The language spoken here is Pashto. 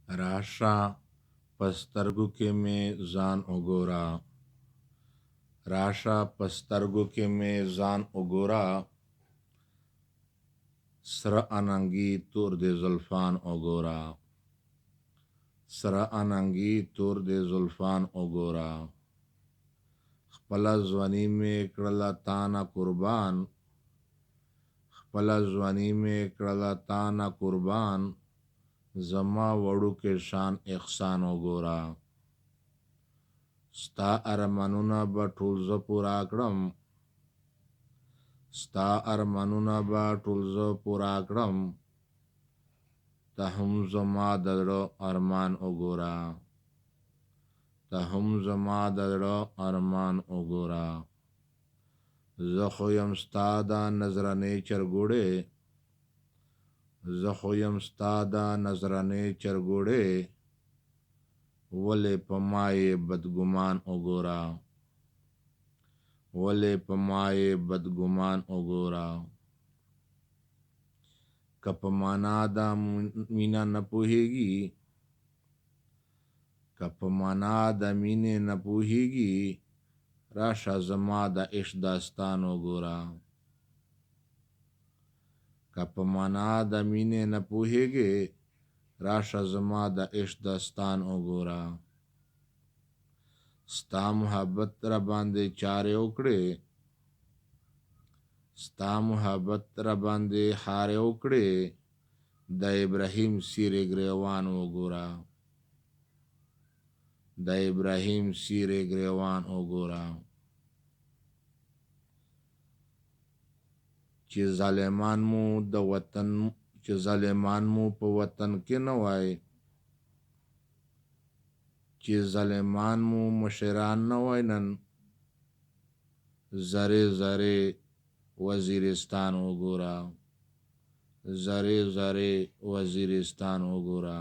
راشه په سترګو کې مې ځان وګوره، راشه په سترګو کې مې ځان وګوره، سره اننګي تور د زلفان وګوره، سره اننګي تور د زلفان وګوره. خپله ځواني مې کړله تانه قربان، خپله ځواني مې کړله تانه قربان، زما وړوکی شان احسان وګوره. ستا ارمانونه به ټول زه پوره کړم، ستا ارمانونه به ټول زه پوره کړم، ته هم زما د زړه ارمان وګوره، ته هم زما د زړه ارمان وګوره. زه خو یم ستا د نظرانې چرګوړی، زه خو یم ستا د نظرانې چرګوړی، ولې په ما یې بدګمان وګوره، ولې په ما یې بدګمان وګوره. که په معنا د مینه نه پوهیږي، که په معنا د مینې نه پوهیږي، راشه زما د عشق داستان وګوره. که په معنا د مینې نه پوهیږي، راشه زما د عشق داستان وګوره. ستا محبت را باندې چارې وکړې، ستا محبت را باندې حارې وکړې، د ابراهیم سیرې ګریوان وګوره، د ابراهیم سیرې ګریوان وګوره. چې ظالمان مو د وطن، چې ظالمان مو په وطن کې نه وای، چې ظالمان مو مشران نه وای، نن زرې زرې وزیرستان وګوره، زرې زرې وزیرستان وګوره.